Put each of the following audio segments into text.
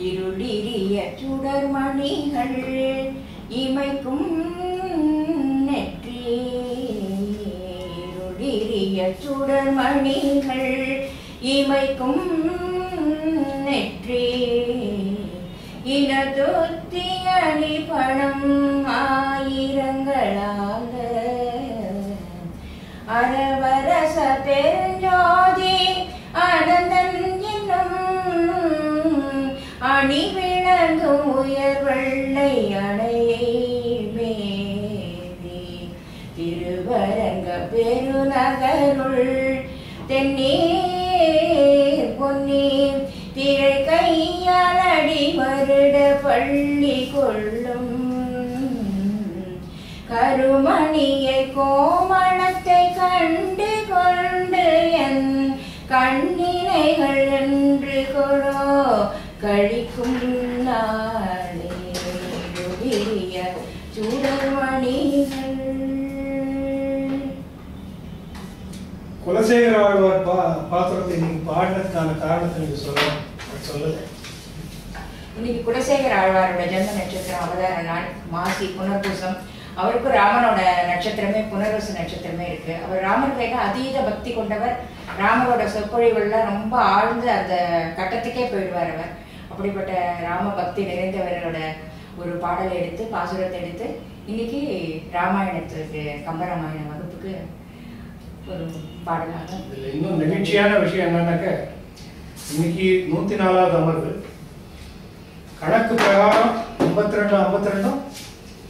இருளிரிய சுடர்மணிகள் இமைக்கும் நெற்றி இருளிரிய சுடர்மணிகள் இமைக்கும் நெற்றி இனதொத்தி அணி பணம் ஆயிரங்களாக அரவரச பெருஞ்சோதி அனந்தன் என்னும் அணி விளங்கும் உயர் வெள்ளை அணையை மேவி திருவரங்க பெருநகருள் தென்னீர் பொன்னி திரை கையாளடி வருட பள்ளி கொள்ளும் கருமணியை கோமணத்தை கண்டு கொண்டு என் கண்ணினைகள் என்று கொடோ கழிக்கும் நாளே சுடர்மணிகள். குலசேகர ஆழ்வார் பாத்திரத்தை நீங்க பாடினதுக்கான காரணத்தை நீங்க சொல்லல. இன்னைக்கு குலசேகர ஆழ்வாரோட ஜென்ம நட்சத்திரம் அவதார நாள் மாசி புனர்பூசம். அவருக்கு ராமனோட நட்சத்திரமே புனர்வசு நட்சத்திரமே இருக்கு. அவர் ராமர் மேல அதீத பக்தி கொண்டவர். ராமரோட சொற்பொழிவுகள்லாம் ரொம்ப ஆழ்ந்து அந்த கட்டத்துக்கே போயிடுவார் அவர். அப்படிப்பட்ட ராம பக்தி நிறைந்தவரோட ஒரு பாடலை எடுத்து பாசுரத்தை எடுத்து இன்னைக்கு ராமாயணத்துக்கு கம்பராமாயண வகுப்புக்கு ஒரு பாடலாக. இன்னும் நெகிழ்ச்சியான விஷயம் என்னன்னாக்க இன்னைக்கு 104வது அமர்வு கணக்கு பிரகாரம் 52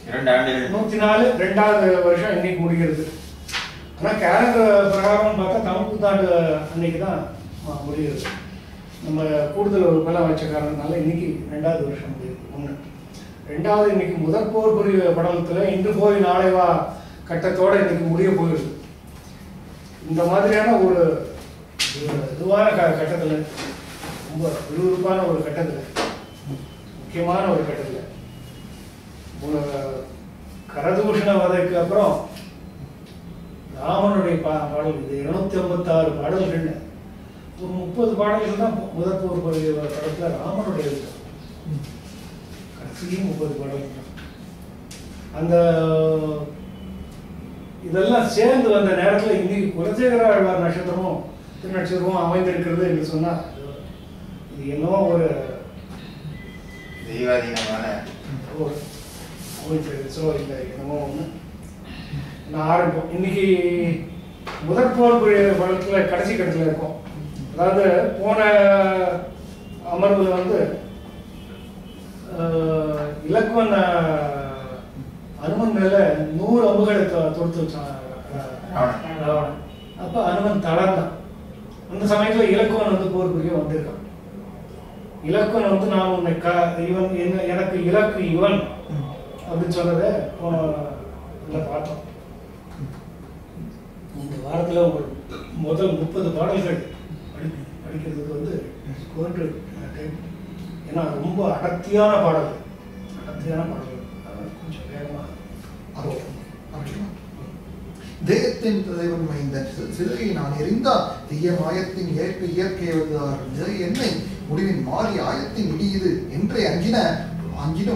104 2வது வருஷம் இன்னைக்கு முடிகிறது. ஆனால் கேலண்டர் பிரகாரம் பார்த்தா தமிழ் புத்தாண்டு அன்னைக்கு தான் முடிகிறது. நம்ம கூடுதல் ஒரு பலம் வச்ச காரணத்தினால இன்னைக்கு 2வது வருஷம் முடியுது. 2வது இன்னைக்கு முதற் போர் புரிய படலத்தில் இன்று போய் நாளை வா கட்டத்தோடு இன்னைக்கு முடிய போயிடுது. இந்த மாதிரியான ஒரு இதுவான கட்டத்தில் ரொம்ப விறுவிறுப்பான ஒரு கட்டத்தில் முக்கியமான ஒரு கட்டத்தில் கரதூஷண வதைக்கு அப்புறம் ராமனுடைய பாடல் இது 256 பாடல்கள். ஒரு 30 பாடல்கள் தான் முதற் போர் படத்துல ராமனுடைய கடைசியும் 30 பாடல்கள் தான். அந்த இதெல்லாம் சேர்ந்து வந்த நேரத்தில் இன்னைக்கு குலசேகர ஆழ்வார் நட்சத்திரமும் திருநட்சத்திரமும் அமைந்திருக்கிறது என்று சொன்னா இது என்னவோ ஒரு தெய்வாதீனமான இல்லை என்னமோ ஒன்று நான் ஆரம்பிப்போம். இன்னைக்கு முதற் போர் படத்தில் கடைசி கட்டத்தில் இருக்கும். அதாவது போன அமர்வில் வந்து இலக்குவன் அனுமன் மேல 100 அம்புகளை தொடுத்து வச்சான் ராவணன். அப்ப அனுமன் தளர்ந்தான். அந்த சமயத்துல இலக்குவன் வந்து போர் புரிய வந்திருக்கான். இலக்குவன் வந்து நான் உன்னை இவன் என்ன எனக்கு இலக்கு இவன் அப்படின்னு சொன்னதை போன பார்த்தோம். இந்த வாரத்துல ஒரு முதல் 30 பாடல்கள் படிக்கிறதுக்கு வந்து ஏன்னா ரொம்ப அடர்த்தியான பாடல்கள் கொஞ்சம் வேகமாக தேயத்தின் தலைவன் மைந்தன் சிலையை நான் எறிந்தால் தீய மாயத்தின் இயற்கையவதார் என்னை முடிவின் மாறி ஆயத்தின் முடியுது என்றே அஞ்சின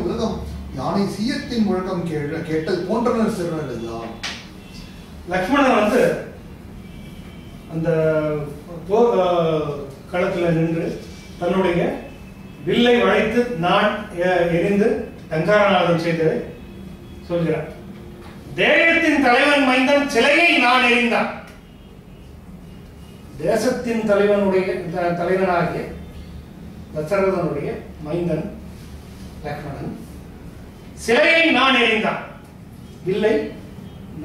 உலகம் யானை சீயத்தின் முழக்கம் கேட்டது போன்றனர் சிறனதுதான். லக்ஷ்மணன் வந்து அந்த போர் களத்துல நின்று தன்னுடைய வில்லை வளைத்து நான் எரிந்து டங்காரநாதம் செய்ததை சொல்கிறார். தேயத்தின் தலைவன் மைந்தன் சிலையை நான் எறிந்தான். தேசத்தின் தலைவனாகிய தசரதனுடைய மைந்தன் லக்ஷ்மணன் சிலையை நான் எறிந்தான். வில்லை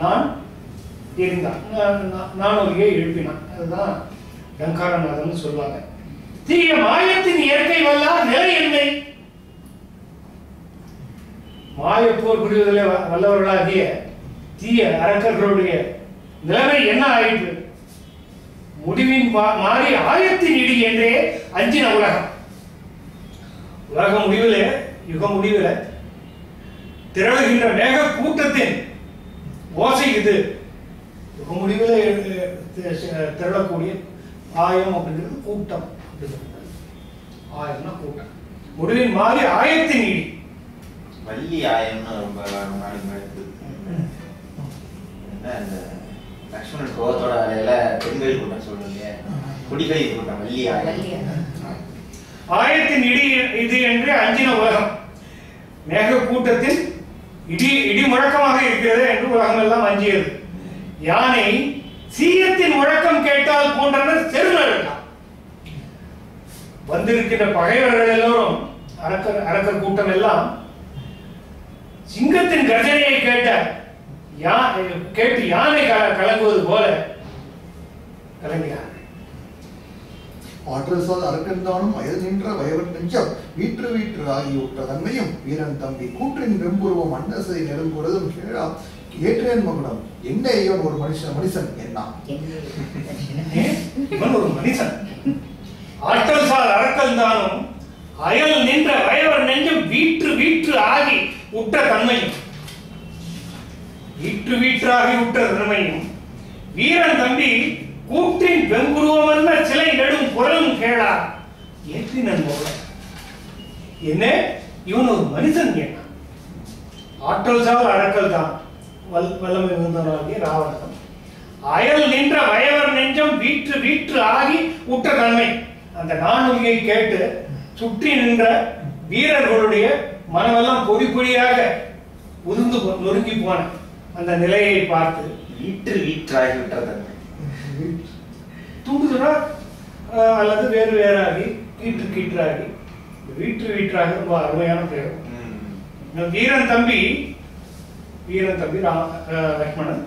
நான் எறிந்தான். நானொலியை எழுப்பினான். அதுதான் டங்காரநாதன் சொல்லுவாங்க. தீய மாயத்தின் இயற்கை வல்லார் நிலை என்னை மாயப்போர் புரிவதில் வல்லவர்களாகிய தீய அரக்கர்களுடைய நிலைமை என்ன ஆயிற்று? முடிவின் மாறி ஆயத்தின் இடி என்றே அஞ்சின உலகம். உலக முடிவில் யுக முடிவில் திரளுகின்ற மேக கூட்டத்தின் ஓசை இது. யுக முடிவில் திரளக்கூடிய ஆயம் அப்படிங்கிறது கூட்டம். ஆயம்னா கூட்டம். முடிவின் மாறி ஆயத்தின் இடி. வள்ளி ஆயம்னு ரொம்ப நாளைக்கு எடுத்து இந்த லக்ஷ்மணன் கோவத்தோட அறையில பெண்கள் கூட்டம் சொல்லுங்க, குடிகளை கூட்டம் வள்ளி ஆயம். ஆயத்தின் இடி இது என்று அஞ்சின உலகம். மேக கூட்டத்தில் இடி முழக்கமாக இருக்கிறது என்று உலகம் எல்லாம் அஞ்சியது. யானை சீயத்தின் முழக்கம் கேட்டால் போன்றனர் செருநர்கள். வந்திருக்கின்ற பகைவர்கள் எல்லோரும் அரக்கர் கூட்டம் எல்லாம் சிங்கத்தின் கர்ஜனையை கேட்டு யானை கலங்குவது போல கலங்கினார். ஆற்றல் சால் அரக்கன்தானும் அயல் நின்ற வயவன் நெஞ்சம் வீற்று வீற்று ஆகியுற்ற தன்மையும் வீரன் தம்பி கூற்றின் வெம்புருவம் அன்னசை நெருங்குறதும் கேளா ஏற்றேன் மகுடம். என்ன இவன் ஒரு மனுஷன் என்ன இவன் ஒரு மனுஷன். ஆற்றல் சால் அரக்கன் தானும் அயல் நின்ற வயவர் நெஞ்சம் வீற்று வீற்று ஆகி உற்ற தன்மையும் வீற்று வீற்றாகி உற்ற தன்மையும் வீரன் தம்பி கூற்றின் வெங்குருவமல்ல சிலை நெடும் குரலும் கேளா ஏற்றினன் மகுடம். என்ன இவன் ஒரு மனுஷன் என்ன? ஆற்றல் சால் அரக்கல் தான் வல்லமை மிகுந்தவனாகிய ராவணன். அயல் நின்ற வயவர் நெஞ்சம் வீற்று வீற்று ஆகி உற்ற தன்மை. அந்த நானொலியை கேட்டு சுற்றி நின்ற வீரர்களுடைய மனமெல்லாம் பொடி பொடியாக உதிர்ந்து நொறுங்கி போன அந்த நிலையை பார்த்து வீற்று வீற்றாகி விட்ட தன்மை தூண்டுதுனா அல்லது வேறு வேறாகி கீற்று கீற்றாகி வீற்று வீற்றாக ரொம்ப அருமையான பேர். வீரன் தம்பி லக்ஷ்மணன்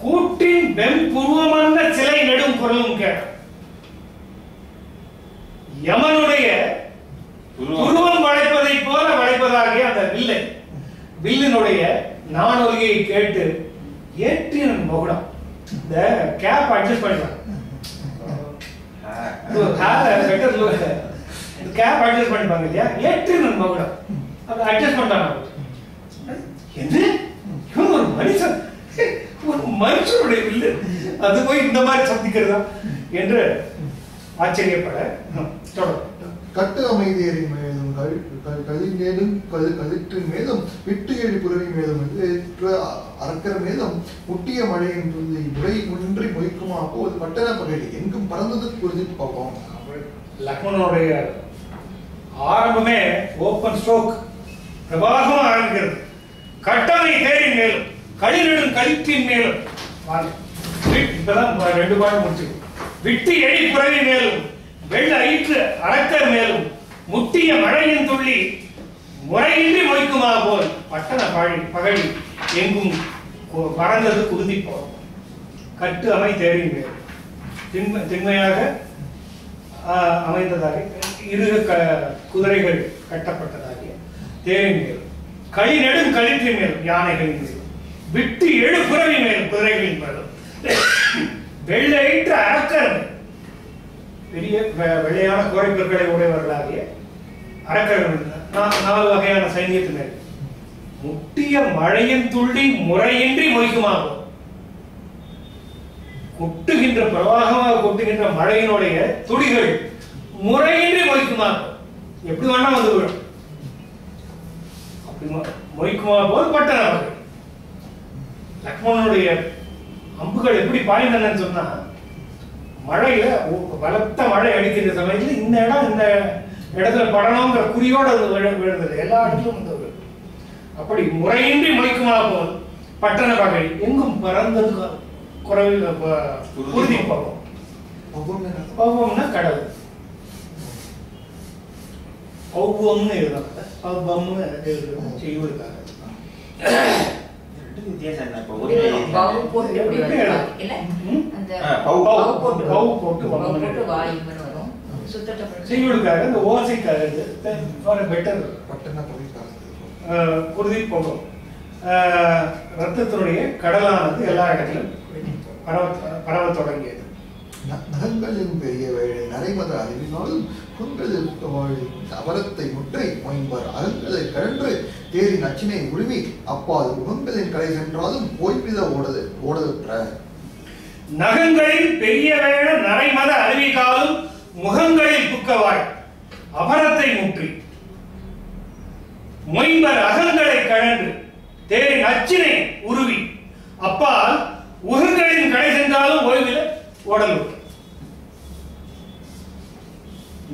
கூட்டின் வெம்புருவமான சிலை நெடும் குரலும் கேட்ட. யமனுடைய உருவம் வளைப்பதை போல வளைப்பதாகிய அந்த வில்லினுடைய நானொலியை கேட்டு ஏற்றினன் மகுடம். இந்த கேப் அட்ஜஸ்ட் பண்ணிக்கலாம். கேப் அட்ஜஸ்ட் பண்ணிப்பாங்க இல்லையா? ஏற்றினன் மகுடம் அதை அட்ஜஸ்ட் பண்ணிட்டாங்க. என்ன இவன் ஒரு மனுஷன், ஒரு மனுஷனுடைய வில்லு, அது போய் இந்த மாதிரி சந்திக்கிறதா என்று ஆச்சரியப்பட தொடரும். கட்டு அமைதியரின் மேலும் கழிற்றின் மேலும் விட்டு ஏழி புறவி மேலும் அரக்கர் மேலும் முட்டிய மழையின் முறை முன்றி மொய்க்குமா போது பட்டன பகடி எங்கும் பறந்தது குறித்து பார்ப்போம். லக்ஷ்மணனுடைய ஆரம்பமே ஓப்பன் ஸ்ட்ரோக் பிரபாகமா ஆரம்பிக்கிறது. கட்டளை தேரின் மேலும் களிநெடும் கழிற்றின் மேலும் இப்பதான் 2 பாடம் முடிச்சு. விட்டு எழி புறவி மேலும் வெள்ள ஐற்று அரக்கர் மேலும் முட்டிய மழையின் துள்ளி முறையின்றி மொய்க்குமா போல் பட்டண பகழி எங்கும் பறந்தது குருதி போல். கட்டு அமை தேரின் மேல் திண்மையாக அமைந்ததாக குதிரைகள் கட்டப்பட்டதாகிய தேரின் மேல் களி நெடும் கழிற்றின் மேலும் யானைகளின் மேலும் விட்டு எழு புறவி மேலும் குதிரைகளின் மேலும் வெள்ளையிற்று அரக்கர் பெரிய வெள்ளையான கோரைப்பொருட்களை உடையவர்களாகிய அரக்கர்கள் 4 வகையான சைன்யத்தினர் முட்டிய மழையின் துள்ளி முறையின்றி மொய்க்குமாகும். கொட்டுகின்ற பிரவாகமாக கொட்டுகின்ற மழையினுடைய துளிகள் முறையின்றி மொய்க்குமாகும். எப்படி வேணா வந்து விடும். அப்படி மொய்க்குமா போல் பட்டனவர்கள். லக்ஷ்மணனுடைய அம்புகள் எப்படி பாய்ந்தனன்னு சொன்னா, மழையில பலத்த மழை அடிக்கின்ற சமயத்தில் இந்த இடத்துல படணுங்கிற குறியோட அது விழுந்தது. எல்லா இடத்திலும் வந்து அப்படி முறையின்றி மொய்க்குமா போல் பட்டண பகை எங்கும் பறந்தது குறைவில் உறுதி போகும். பௌவம்னா கடல். பௌவம்னு எழுதாங்க. பௌவம்னு எழுதுறோம் செய்வதற்காக. செய்வதற்காக இந்த ஓசைக்காக குருதி போகும். ரத்தத்தினுடைய கடலானது எல்லா இடத்திலும் பரவ தொடங்கியது. நகங்களின் பெரிய வேலை நரைமத அறிவினாலும் பொங்கலில் வாழி அவரத்தை முற்றை மொயம்பர் அகங்களை கழன்று தேரின் அச்சினை உருவி அப்பால் முகங்களின் கலை சென்றாலும் போய்வித ஓடதுற்ற. நகங்களில் பெரிய வேழ நரைமத அறிவிகாலும் முகங்களில் புக்கவாய் அபரத்தை முற்றி மொயம்பர் அகங்களை கழன்று தேரின் அச்சினை உருவி அப்பால் உகங்களின் கடை சென்றாலும் ஓய்வில் ஓடலும்.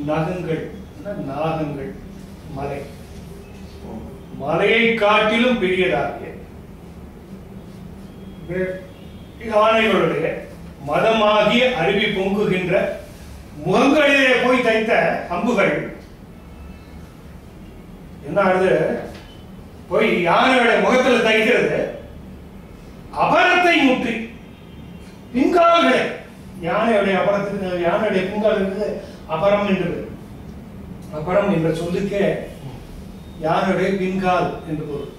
நகங்கள் நாகங்கள் மலை மலையை காட்டிலும் பெரியதாகிய யானைகளுடைய மதமாகிய அருவி பொங்குகின்ற முகங்களிலே போய் தைத்த அம்புகள் என்ன ஆகுது? போய் யானையோட முகத்தில் தைக்கிறது அபரத்தை முற்றி பின்கால்களை யானையுடைய அபரத்துக்கு யானையுடைய பின்கால் இருக்குது அபரம் என்று அபரம் என்ற சொல்லுக்கே யானையுடைய பின்கால் என்று பொருள்.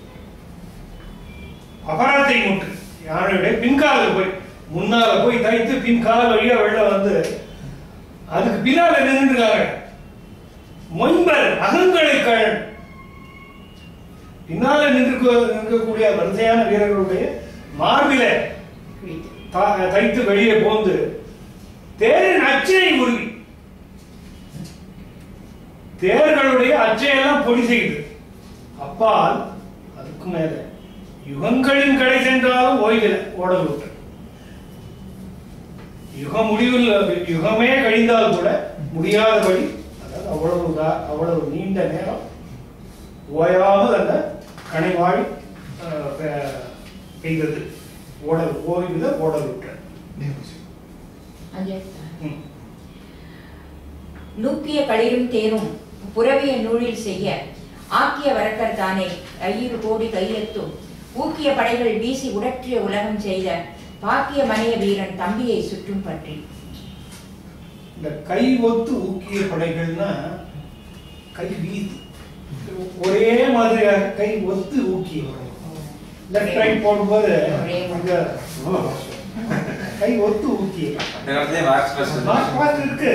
அபரத்தை முற்றி யானையுடைய பின்கால போய் முன்னால போய் தைத்து பின்கால வழியா வெளில வந்து அதுக்கு பின்னால நின்றுருக்காங்க. மொயம்பர் அகங்களை கழன் பின்னால நிற்கக்கூடிய வரிசையான வீரர்களுடைய மார்பில தைத்து வெளியே போந்து தேரின் அச்சையை உருவி தேர்களுடைய அச்சையெல்லாம் பொடி செய்து அப்பால் அதுக்கு மேல யுகங்களின் கடை சென்றாலும் ஓய்வில் ஓடல் விட்டு யுக முடிவில் யுகமே கழிந்தால் கூட முடியாதபடி அதாவது அவ்வளவு நீண்ட நேரம் ஓயாமல் அந்த கனைவாழி பெய்தது ஓடல் ஓய்வில் ஓடல் விட்டு நூக்கிய களிரும் தேரும் புறவிய நூலில் செய்ய ஆக்கிய வரக்கர் தானே 500 கோடி கையெத்தும் ஊக்கிய படைகள் வீசி உடற்றிய உலகம் செய்த பாக்கிய மனைய வீரன் தம்பியை சுற்றும் பற்றி. இந்த கை ஒத்து ஊக்கிய படைகள்னா கை வீசி ஒரே மாதிரியாக கை ஒத்து ஊக்கிய லெஃப்ட் ரைட் போடும்போது கை ஒத்து ஊக்கிய இருக்கு.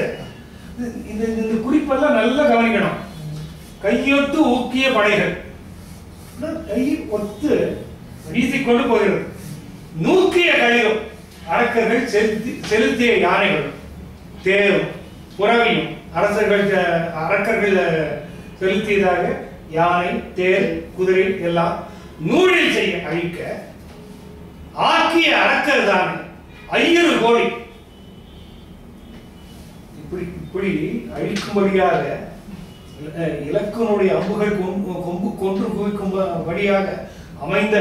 இந்த குறிப்பெல்லாம் நல்லா கவனிக்கணும். கையொத்து ஊக்கிய படைகள் கை ஒத்து வீசிக்கொண்டு போகிறது. நூக்கிய களிரும் அரக்கர்கள் செலுத்திய யானைகளும் தேரும் புறவியும் அரக்கர்கள் செலுத்தியதாக யானை தேர் குதிரை எல்லாம் நூலில் செய்ய அழிக்க ஆக்கிய அரக்கர் தானே 500 கோடி இப்படி அழிக்கும்படியாக இலக்கனுடைய அம்புகள் கொம்பு கொன்று குவிக்கும்படியாக அமைந்த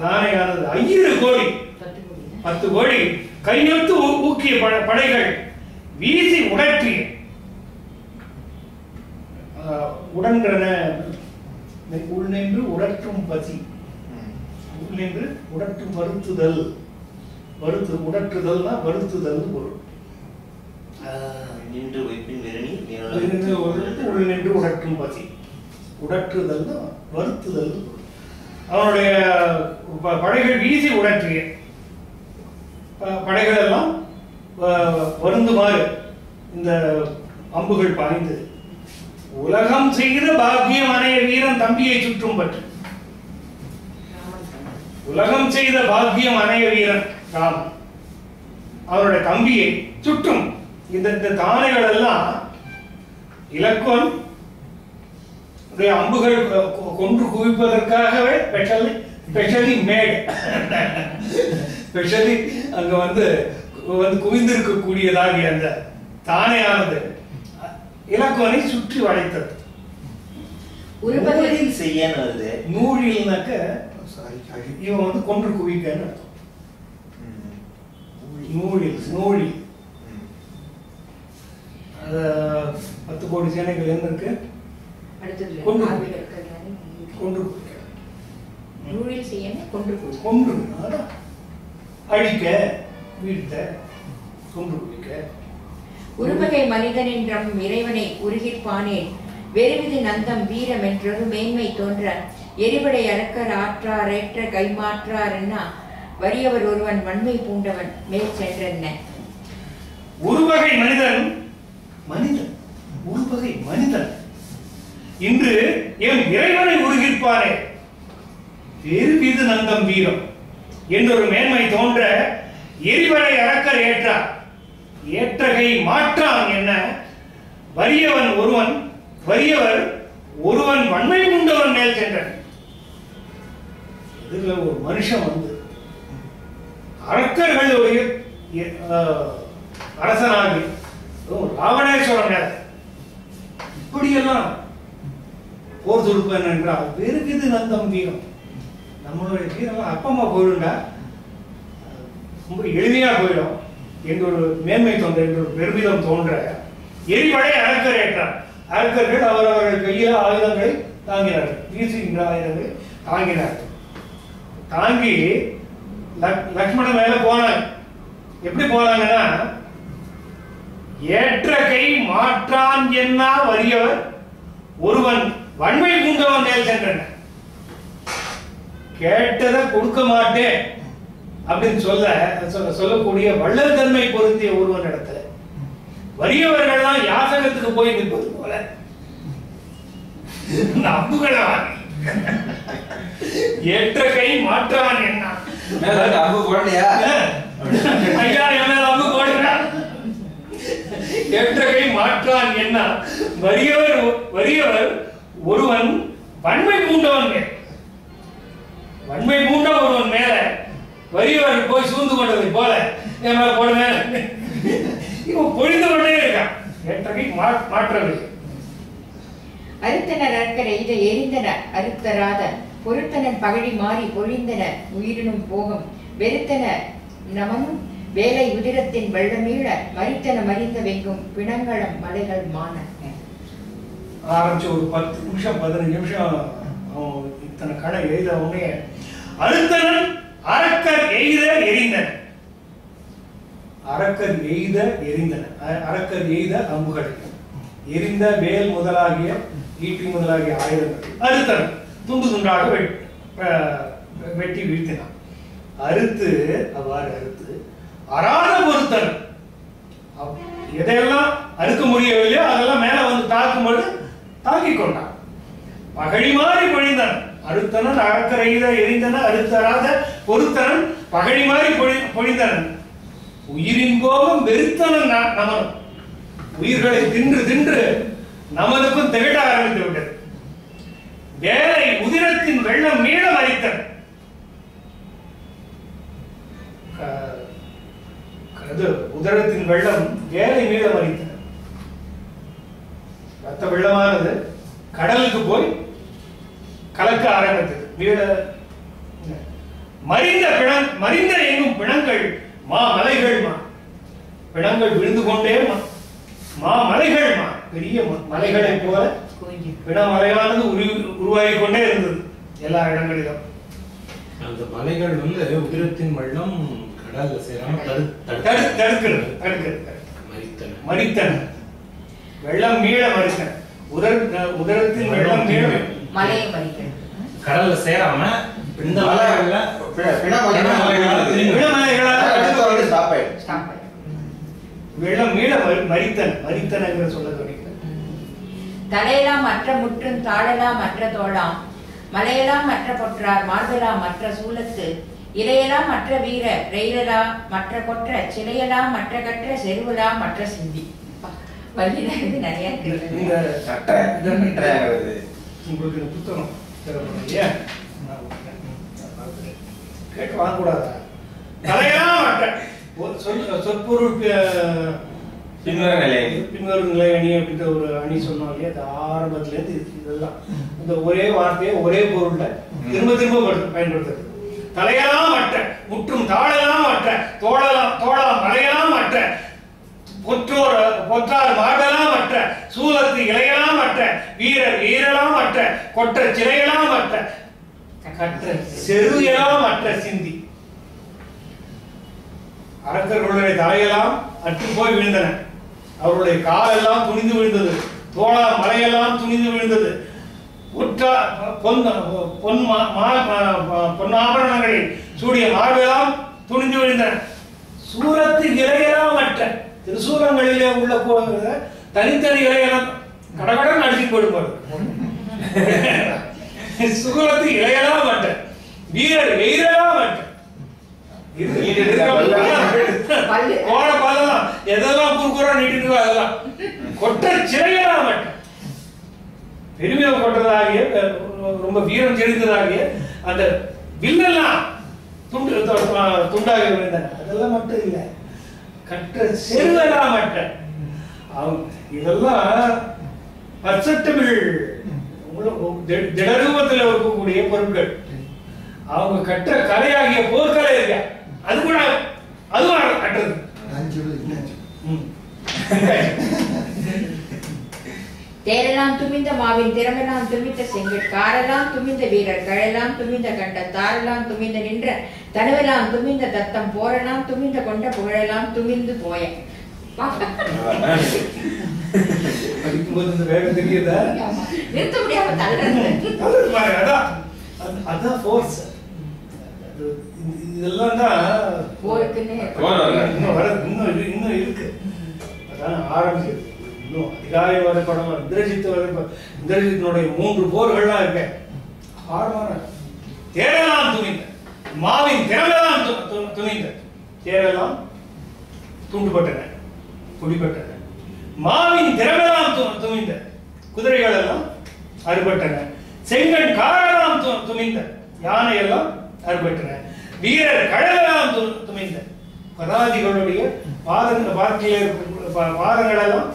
தானையானது 500 கோடி 10 கோடி கையொத்து ஊக்கிய படைகள் வீசி உடற்றிய உடன்கிறன உள்நின்று உடற்றும் பசி உள்நின்று உடற்றும் வருத்துதல் உடற்றுதல்னா வருத்துதல் பொருள். உள்நின்று உடற்றும் பசி உடற்றுதல் வருத்துதல். அவனுடைய படைகள் வீசி உடற்றிய படைகள் எல்லாம் வருந்துமாறு இந்த அம்புகள் பாய்ந்து உலகம் செய்கிற பாக்கியம் அனைய வீரன் தம்பியை சுற்றும் பற்றி. உலகம் செய்த பாக்கியம் அனைய வீரன் ராமன் அவருடைய தம்பியை சுற்றும். இந்த தானைகள் எல்லாம் இலக்குவன் அம்புகள் கொன்று குவிப்பதற்காகவே ஸ்பெஷலி மேட் ஸ்பெஷலி அங்க வந்து குவிந்திருக்கக்கூடியதாகிய அந்த தானையானது இலக்குவனை சுற்றி வளைத்தது. நூழில்னாக்க இவன் வந்து கொன்று குவிக்கன்னு அர்த்தம். நூழி 10 கோடி சேனைகள் என்ன இருக்கு? அழிக்க வீழ்த்த கொன்று குவிக்க. உருவகை மனிதன் என்றும் இறைவனை உருகிற்பானேன் வெறுவிது நந்தம் வீரம் என்றொரு மேன்மை தோன்ற எரிபடை அரக்கர் ஆற்றார் ஏற்ற கைமாற்றார் என்ன வறியவர் ஒருவன் வன்மை பூண்டவன் மேல் சென்றென்ன. உருவகை மனிதன் உருவகை மனிதன் இன்று என் இறைவனை உருகிற்பானே வெறுவிது நந்தம் வீரம் என்றொரு மேன்மை தோன்ற எரிபடை அரக்கர் ஏற்றார் ஏற்றகை மாற்றான் என்ன வறியவர் ஒருவன் வன்மை உண்டவன் மேல் சென்றான். இதுல ஒரு மனுஷன் வந்து அரக்கர்களுடைய அரசனாகி ராவணேஸ்வரன் மேல இப்படியெல்லாம் போர் தொடுப்பேன் என்றால் வெறுக்குது நந்தம் வீரம். நம்மளுடைய வீரம் அப்பா அம்மா போயிடுண்டா ரொம்ப எளிமையா போயிடும் என்ற ஒரு மேன்மை தோன்ற, என்ற ஒரு பெருமிதம் தோன்ற எரிபடை அரக்கர் ஏற்றார். அரக்கர்கள் அவரவர்கள் கையில் ஆயுதங்களை தாங்கினார்கள், வீசுகின்ற ஆயுதங்களை தாங்கினார்கள். தாங்கி லக்ஷ்மணன் மேல போனாங்க. எப்படி போனாங்கன்னா, ஏற்ற கை மாற்றான் என்ன வறியவர் ஒருவன் வன்மை பூண்டவன் மேல் சென்றன. கேட்டதை கொடுக்க மாட்டேன் அப்படின்னு சொல்லக்கூடிய வள்ளல் தன்மை பொருந்திய ஒருவன் இடத்துல வறியவர்கள்லாம் யாசகத்துக்கு போய் நிற்பது போல அம்புகளை ஏற்ற கை மாற்றான் என்ன அம்பு போடலையா ஐயா என்ன அம்பு போடுறா. ஏற்ற கை மாற்றான் என்ன வறியவர் ஒருவன் வன்மை பூண்டவன் மேல், வன்மை பூண்ட ஒருவன் மேல வறியவர் போய் சூழ்ந்து கொண்டதை போல என் மேல போடுவேன். இவன் பொழிந்து கொண்டே இருக்கான். ஏற்ற கை மாற்றவில்லை. அறுத்தனர் அற்கரை இதை எரிந்தனர் அறுத்தராத பொருத்தனன் பகழி மாறி பொழிந்தனர் உயிரினும் போகும் வெறுத்தனர் நமனும் வேலை உதிரத்தின் வெள்ளமீழ மறித்தன மறிந்த வெங்கும் பிணங்களம் மலைகள் மான. ஆரம்பிச்சு ஒரு 10 நிமிஷம் 15 நிமிஷம் இத்தனை கடை எழுத உடனே அறுத்தனன் அரக்கர் எய்த எரிந்தன, அரக்கர் எய்த எரிந்தன, அரக்கர் எய்த அம்புகள் எரிந்த வேல் முதலாகிய ஈட்டி முதலாகிய ஆயுதங்கள் அறுத்தனன் துண்டு துண்டாக வெட்டி வீழ்த்தினான். அறுத்து அவ்வாறு அறுத்து அராத பொருத்தன் எதையெல்லாம் அறுக்க முடியவில்லையோ அதெல்லாம் மேல வந்து தாக்கும்போது தாக்கிக் கொண்டான். பகழி மாறி பொழிந்தான். அறுத்தனன் அரக்கர் எய்த எரிந்தன அறுத்தராத பொருத்தனன் பகழி மாறி பொழிந்தனன் உயிரின் கோபம் வெறுத்தனன் நமன். உயிர்களை தின்று தின்று நமனுக்கும் திகழ ஆரம்பித்து விட்டது. வேலை உதிரத்தின் வெள்ளம் மீள மறித்தன். உதரத்தின் வெள்ளம் வேலை மீள மறித்தன. ரத்த வெள்ளமானது கடலுக்கு போய் கலக்க ஆரம்பித்தது. மீள மறிந்த எங்கும் பிணங்கள் மலைகள் பிணங்கள் விழுந்து கொண்டே மலைகள் பெரிய மலைகளை போல பிணமலையானது உருவாகி கொண்டே இருந்தது எல்லா இடங்களிலும். அந்த மலைகள் வந்து உதிரத்தின் வெள்ளம் கடல்ல சேராம தடுக்கிறது மறித்தன. வெள்ளம் மீள மறித்தன. உதரத்தின் வெள்ளம் மீள மலையை மறிக்கிறது. கடல்ல சேராம இந்த மலைகள்ல வெள்ளம் மீள மறித்தன சொல்ல தொடங்கின. தலையெல்லாம் மற்ற முற்றும் தாழலாம் மற்ற தோளாம் மலையெல்லாம் மற்ற பொற்றார் மார்பெல்லாம் மற்ற சூலத்து இலையெல்லாம் மற்ற வீர ரெயிலெல்லாம் மற்ற கொற்ற சிலையெல்லாம் மற்ற கற்ற செருவெல்லாம் மற்ற சிந்தி. வள்ளியிலிருந்து நிறைய உங்களுக்கு புத்தகம் கேட்டு வாங்கக்கூடாதா? தலையெல்லாம் மற்ற சொற்பொருள் பின்வரும் நிலை அணி அப்படின்ற ஒரு அணி சொன்னோம் இல்லையா? அது ஆரம்பத்துல இருந்து இதெல்லாம் இந்த ஒரே வார்த்தையை ஒரே பொருள்ல திரும்ப திரும்ப பயன்படுத்துறது. தலையெல்லாம் மற்ற முற்றும் தாழெல்லாம் மற்ற தோழலாம் மலையெல்லாம் மற்ற பொற்றார் மாடெல்லாம் மற்ற சூலத்து இலையெல்லாம் மற்ற வீரர் ஈரெல்லாம் மற்ற கொற்ற சிலையெல்லாம் மற்ற கற்ற செரு எல்லாம் மற்ற சிந்தி. அரக்கர்களுடைய தலையெல்லாம் அற்று போய் விழுந்தன. அவருடைய காலெல்லாம் துணிந்து விழுந்தது. தோளா மலையெல்லாம் துணிந்து விழுந்தது. பொன்னாபரணங்களில் சூடிய மார்பெல்லாம் துணிந்து விழுந்தன. சூரத்து இலையெல்லாம் மற்ற திருசூலங்களிலே உள்ள தனித்தனி இலையெல்லாம் கடகடன் அடிச்சு போடுவார். சூரத்து இலையெல்லாம் மற்ற வீரர் எயிரெல்லாம் மற்ற எதெல்லாம் குறுக்குறா நீட்டு அதெல்லாம் கொட்ட சிலையெல்லாம் மற்ற பெருமையை கொட்ட ரொம்ப வீரம் செலுத்ததாகிய அந்த வில்லெல்லாம் துண்டாக விழுந்தன. அதெல்லாம் மட்டும் இல்லை, கற்ற செல்வெல்லாம் மற்ற இதெல்லாம் பர்செப்டபிள் திடரூபத்தில் இருக்கக்கூடிய பொருட்கள். அவங்க கற்ற கலையாகிய போர்க்கலை இருக்க அது கூட அதுவும் கட்டுறது. தேரெல்லாம் துமிந்த மாவின் திறமெல்லாம் துமித்த செங்கட் காரெல்லாம் துமிந்த வீரர் கழெல்லாம் துமிந்த கண்ட தாரெல்லாம் துமிந்த நின்ற தனுவெல்லாம் துமிந்த தத்தம் போரெல்லாம் துமிந்த கொண்ட புகழெல்லாம் துமிந்து போய. படிக்கும்போது இந்த வேகம் தெரியுதா? நிறுத்த முடியாம தள்ளுறது. அதான் ஃபோர்ஸ். இதெல்லாம் தான் போருக்குன்னு இன்னும் இருக்கு. அதான் ஆரம்பிக்குது. இன்னும் அதிகாரி வரைபடம், இந்திரஜித் வரைபடம், இந்திரஜித்தினுடைய 3 போர்கள்லாம் இருக்கு. ஆழமான தேரெல்லாம் துணிந்த மாவின் திறமெல்லாம் துணிந்த தேரெல்லாம் துண்டுபட்டன குடிபட்டன. மாவின் திறமெல்லாம் துணிந்த குதிரைகள் எல்லாம் அறுபட்டன. செங்கன் காரெல்லாம் துணிந்த யானை எல்லாம் அறுபட்டன. வீரர் கடலெல்லாம் துணிந்த பதாதிகளுடைய பாதங்கள் எல்லாம்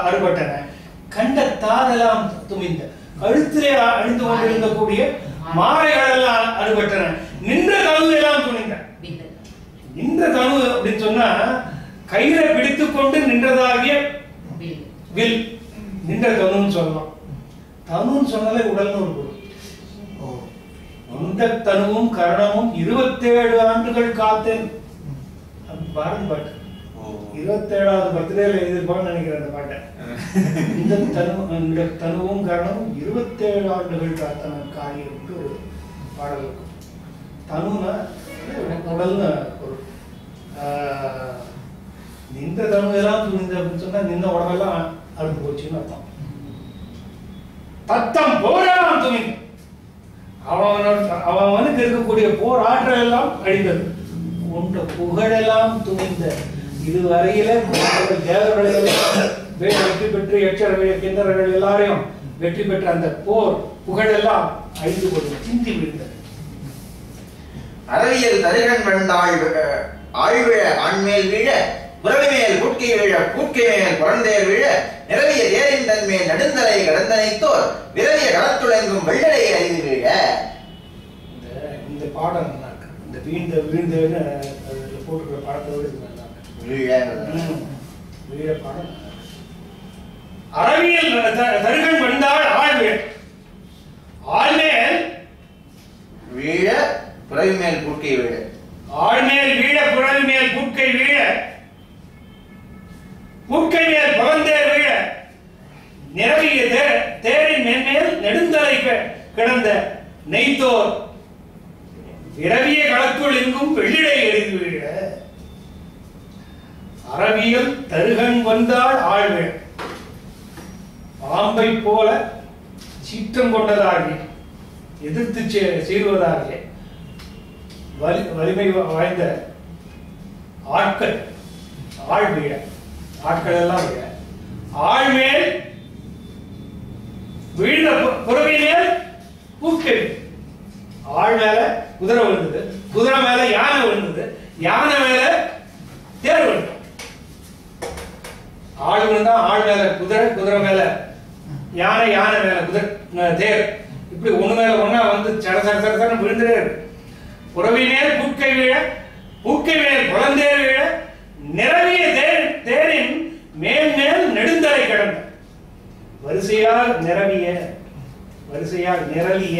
அறுபட்டன. கண்ட தாரெல்லாம் துணிந்த கழுத்திலே அணிந்து கொண்டிருந்தக்கூடிய மாலைகள் எல்லாம் அறுபட்டன. நின்ற தனு எல்லாம் துணிந்த. நின்ற தனு அப்படின்னு சொன்னா கையில பிடித்துக் கொண்டு நின்றதாகிய வில் நின்ற தனுன்னு சொல்லலாம். தனுன்னு சொன்னாலே உடல்னு ஒரு பொருள். இந்த தனுவும் கரணமும் 27 ஆண்டுகள் காத்தேன். பாரதி பாட்டு 27வது பர்த்டேல எழுதிருப்பான்னு நினைக்கிறேன் அந்த பாட்டை. இந்த தனுவும் கரணமும் 27 ஆண்டுகள் காத்தன காரியம் ஒரு பாடல் இருக்கும். தனுனா உடல்னு பொருள். நின்ற தனுவெல்லாம் துணிந்த அப்படின்னு சொன்னா நின்ன உடம்பெல்லாம் அறுத்து போச்சுன்னு அர்த்தம். தத்தம் போரெல்லாம் துணிந்த அவனுக்கு இருக்கக்கூடிய போர் ஆற்றல் எல்லாம் அழிந்தது. கொண்ட புகழெல்லாம் துணிந்த இதுவரையில தேவர்களை வெற்றி பெற்று எச்சர்கள் கிண்ணறர்கள் எல்லாரையும் வெற்றி பெற்ற அந்த போர் புகழெல்லாம் அழிந்து கொண்டு சிந்தி விழுந்தது. அறவியல் தருகன் வந்தாள் ஆழ்விழ ஆண்மேல் வீழ புறவி மேல் கூட்கை வீழ கூட்கை மேல் புறந்தேர் வீழ நிறவிய தேரின் தன்மேல் நடுந்தரை கடந்தனைத்தோர் விரவிய களத்துழங்கும் வெள்ளடை அறிந்து வீழ. இந்த பாடம் நல்லா இருக்கு. இந்த வீழ்ந்தன்னு போட்டுக்கிற பாடத்தோடு வீழ பாடம். அறவியல் தருகன் வந்தாள் ஆழ்வேல் ஆழ்மேல் வீழ புறவி மேல் கூட்கை வீழ ஆழ்மேல் வீழ புறவி மேல் கூட்கை வீழ கூட்கை மேல் புறந்தேர் வீழ நிறவிய தேரின் மேன்மேல் நெடுந்தலை கிடந்த நெய்த்தோர் விரவிய களத்துள் எங்கும் வெள்ளிடை எரிந்து வீழ. அறவியல் தருகன் வந்தாள் ஆழ்வேல் பாம்பை போல சீற்றம் கொண்டதாகி எதிர்த்து சீறுவதாகிய வலிமை வாய்ந்த ஆட்கள் ஆழ்வீழ ஆட்கள் எல்லாம் வீழ. ஆழ்மேல் வீழ்ந்த புறவி மேல் கூட்கை. ஆள் மேல குதிரை விழுந்தது, குதிரை மேல யானை விழுந்தது, யானை மேல தேர் விழுந்தது. ஆள் விழுந்தா ஆள் மேல குதிரை, குதிரை மேல யானை, யானை மேல குதிரை தேர், இப்படி ஒண்ணு மேல ஒண்ணா வந்து சட சட சடன்னு விழுந்துட்டே இருக்கு. புறவி மேல் கூட்கை வீழ கூட்கை மேல் புலந்தேர் வீழ நிறவிய தேரின் மேல் மேல் நெடுந்தலை கிடந்த. வரிசையாக நிறவிய வரிசையாக நிரலிய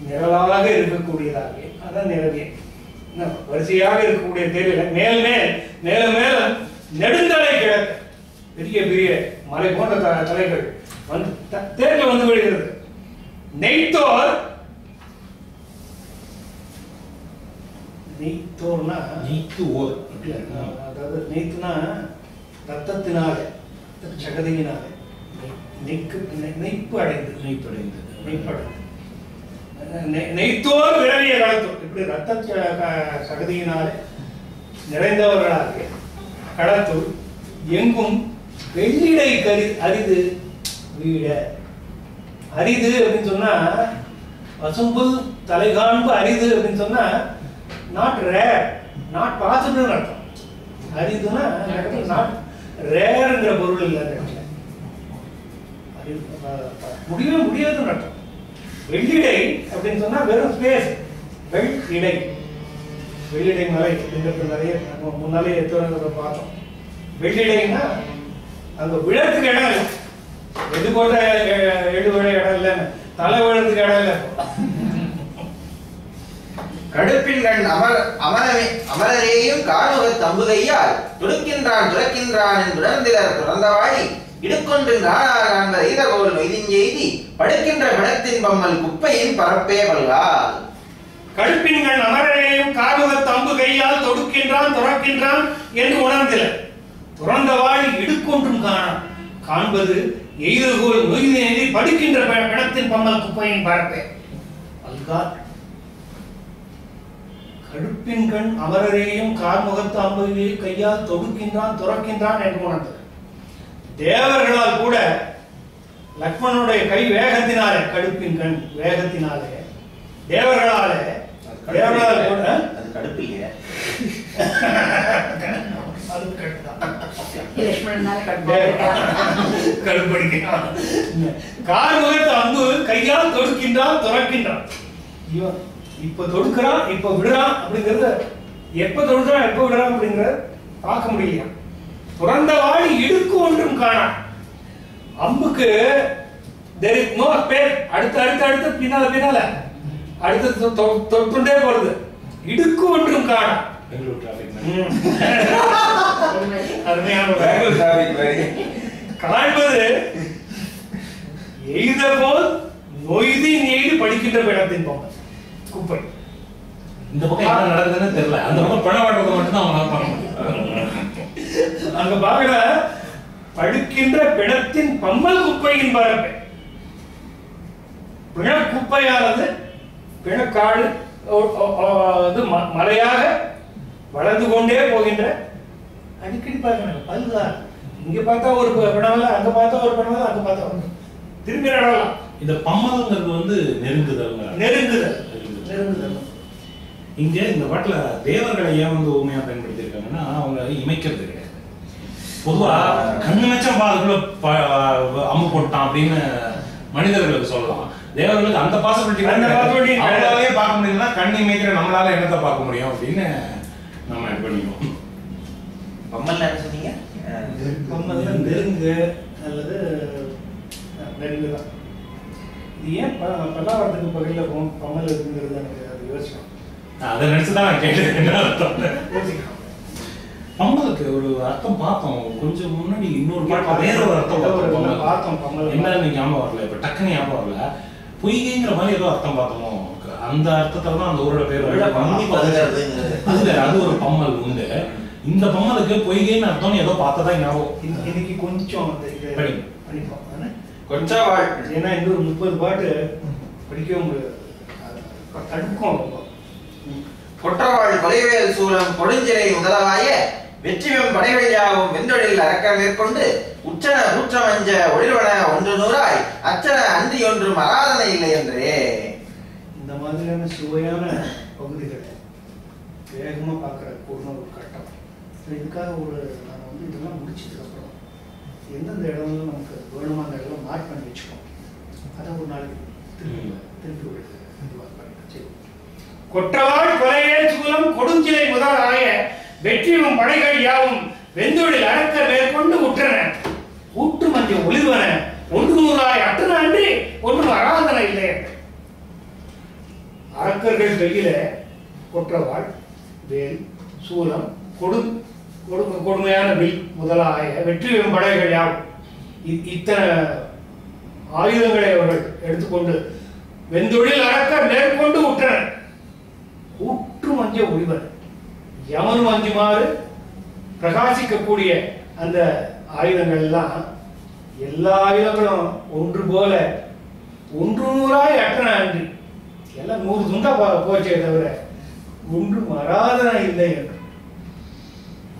நிரலாக இருக்கக்கூடியதாக அதான் நிறவிய வரிசையாக இருக்கக்கூடிய தேரில் மேல் மேல் மேலும் மேலும் நெடுந்தலை கிடக்க பெரிய பெரிய மலை போன்ற தலைகள் வந்து தேர்ல வந்து விழுகிறது. நெய்த்தோர் நெய்த்தோர்னா நெய்த்துவோர், அதாவது நெய்த்துனா ரத்தத்தினால சகதியினால நெய்ப்பு அடைந்து நெய்த்தோர் விரவிய களத்தோர் இப்படி ரத்த சகதியினாலே நிறைந்தவர்களாக களத்தூர் எங்கும் வெள்ளிடை அரிது வீழ. அரிது அப்படின்னு சொன்னா பசும்புல் தலைகாண்பு அரிது அப்படின்னு சொன்னா நாட் ரேர், நாட் பாசிபிள் அர்த்தம். அரிதுன்னா நாட் ரேர்ங்கிற பொருள் இல்லை அந்த இடத்துல, முடியவே முடியாதுன்னு அர்த்தம். வெள்ளிடை அப்படின்னு சொன்னா வெறும் ஸ்பேஸ், வெள்ளிடை, வெள்ளிடை மலை அப்படிங்கிறது நிறைய முன்னாலே எத்தனை பார்த்தோம். வெள்ளிடைன்னா அங்க விழத்துக்கு இடம் இல்லை, எது போட்ட எடு விழ இடம் இல்லைன்னு தலை விழத்துக்கு இடம் இல்லை. கடுப்பின் கண் அமரரேயும் காணுக தம்புகையால் துடுக்கின்றான் துறக்கின்றான் என்று உணர்ந்திலர் துறந்தவாடி இடுக்கொன்று நானார் காண்பர் ஈதகோல் நொய்திஞ்செய்தி படுக்கின்ற பிணத்தின் பம்மல் குப்பையின் பரப்பே வல்லால். கடுப்பின் கண் அமரரேயும் காணுக தம்பு கையால் தொடுக்கின்றான் துறக்கின்றான் என்று உணர்ந்திலர் துறந்தவாடி இடுக்கொன்றும் காண்பது எய்தகோல் நொய்திஞ்செய்தி படுக்கின்ற பிணத்தின் பம்மல் குப்பையின் பரப்பே வல்லால். கடுப்பின் கண் அமரரேயும் கார்முகத்து அம்புகையை கையால் தொடுக்கின்றான் துறக்கின்றான் என்று உணர்ந்தது. தேவர்களால் கூட லக்ஷ்மணனுடைய கை வேகத்தினாலே, கடுப்பின் கண் வேகத்தினாலே தேவர்களால் கூட அது கடுப்பு இல்லையா? கார்முகத்து அம்பு கையால் தொடுக்கின்றான் துறக்கின்றான். இவன் இப்ப தொடுக்கிறான் இப்ப விடுறான் அப்படிங்கறத, எப்ப தொடுக்கிறான் எப்ப விடுறான் அப்படிங்கறத பார்க்க முடியல. துறந்த வாடி இடுக்கு ஒன்றும் காணா. அம்புக்கு there is no space, அடுத்து அடுத்து அடுத்து பின்னால அடுத்து தொட்டுண்டே போறது. இடுக்கு ஒன்றும் காணா. பெங்களூர் டிராபிக் காண்பது எய்த போல் நொய்தி நெய்து படிக்கின்ற பிணத்தின் பொம்மை குப்பை. இந்த பக்கம் என்ன நடக்குதுன்னு தெரியல, அந்த பக்கம் பணம் வாடுறது மட்டும் தான் அவங்க பார்க்க முடியும். அங்க பாக்கல படுக்கின்ற பிணத்தின் பம்மல் குப்பையின் பரப்பை. பிண குப்பையானது பிணக்காடு மலையாக வளர்ந்து கொண்டே போகின்ற, அடிக்கடி பார்க்கணும் பல்கா, இங்க பார்த்தா ஒரு பிணவல, அங்க பார்த்தா ஒரு பிணவல, அங்க பார்த்தா ஒரு திரும்பி நடலாம். இந்த பம்மல்ங்கிறது வந்து நெருங்குதல். இங்க இந்த பாட்டுல தேவர்களை ஏன் வந்து உண்மையா பயன்படுத்தி இருக்காங்கன்னா, அவங்க இமைக்கிறது கிடையாது. பொதுவா கண்ணு மச்சம் பாதுக்குள்ள அம்பு போட்டான் அப்படின்னு மனிதர்களுக்கு சொல்லலாம். தேவர்களுக்கு அந்த பாசிபிலிட்டி அவங்களாலே பார்க்க முடியும்னா கண் இமைக்கிற நம்மளால என்னத்தை பார்க்க முடியும் அப்படின்னு நம்ம இது பண்ணிக்குவோம். பம்மல் என்ன சொன்னீங்க? பம்மல்ல நெருங்கு அல்லது நெருங்குதான். இது ஏன் பல்லாவரத்துக்கு பகையில பம்மல் இருக்குங்கிறது எனக்கு அது யோசிக்கும். அதை நினைச்சுதான் நான் கேட்டேன் என்ன அர்த்தம். பம்மலுக்கு ஒரு அர்த்தம் பார்த்தோம் கொஞ்சம் முன்னாடி, இன்னொரு பாட்டு வேற ஒரு அர்த்தம் பார்த்தோம். என்னன்னு ஞாபகம் வரல, இப்ப டக்குன்னு ஞாபகம் வரல. பொய்கைங்கிற மாதிரி ஏதோ அர்த்தம் பார்த்தோமோ, அந்த அர்த்தத்துல தான் அந்த ஊரோட பேர். அது ஒரு பம்மல் உண்டு. இந்த பம்மலுக்கு பொய்கைன்னு அர்த்தம் ஏதோ பார்த்ததா ஞாபகம். இன்னைக்கு கொஞ்சம் படிப்போம் கொஞ்சம் வாழ், ஏன்னா இன்னொரு 30 பாட்டு படிக்கவே முடியாது, தடுக்கும். கொற்றவாள் கொலைவேல் சூலம் கொடுஞ்சிறை முதலாய வெற்றிவம் படைவழியாகவும் வெந்தொழில் அரக்க மேற்கொண்டு உச்சன ஊற்றமஞ்ச ஒளிர்வன ஒன்று நூறாய் அச்சன அன்றி ஒன்றும் ஆராதனை இல்லை என்றே. இந்த மாதிரியான சுவையான பகுதிகளை வேகமா பார்க்கிற கூடின ஒரு கட்டம். இதுக்காக நாங்கள் வந்து இதெல்லாம் முடிச்சதுக்கு அப்புறம் எந்தெந்த இடம்லாம் நமக்கு வேணுமா அந்த இடம்லாம் மார்க் பண்ணி வச்சுக்கோம். அதை ஒரு நாளைக்கு திருப்பி விடுது. கொற்றவாள் கொலைவேல் சூலம் கொடுஞ்சிலை முதலாய வெற்றியும் படைகள் யாவும் வெந்தொழில் அரக்க மேற்கொண்டு உற்றன ஊற்று மஞ்ச ஒளிர்வன ஒன்று நூறாய் அற்றன அன்றி ஒன்றும் ஆராதனை இல்லை. அரக்கர்கள் கையில கொற்றவாள் வேல் சூலம் கொடுமையான வில் முதலாய வெற்றியும் படைகள் யாவும் இத்தனை ஆயுதங்களை அவர்கள் எடுத்துக்கொண்டு வெந்தொழில் அரக்க மேற்கொண்டு உற்றனர். ஊற்று மஞ்ச ஒளிவன் யமனும் அஞ்சுமாறு பிரகாசிக்கக்கூடிய அந்த ஆயுதங்கள் எல்லாம், எல்லா ஆயுதங்களும் ஒன்று போல ஒன்று நூறாய் அற்றன அன்றி, எல்லாம் 100 துண்டா போச்சே தவிர ஒன்றும் ஆராதனை இல்லை என்று.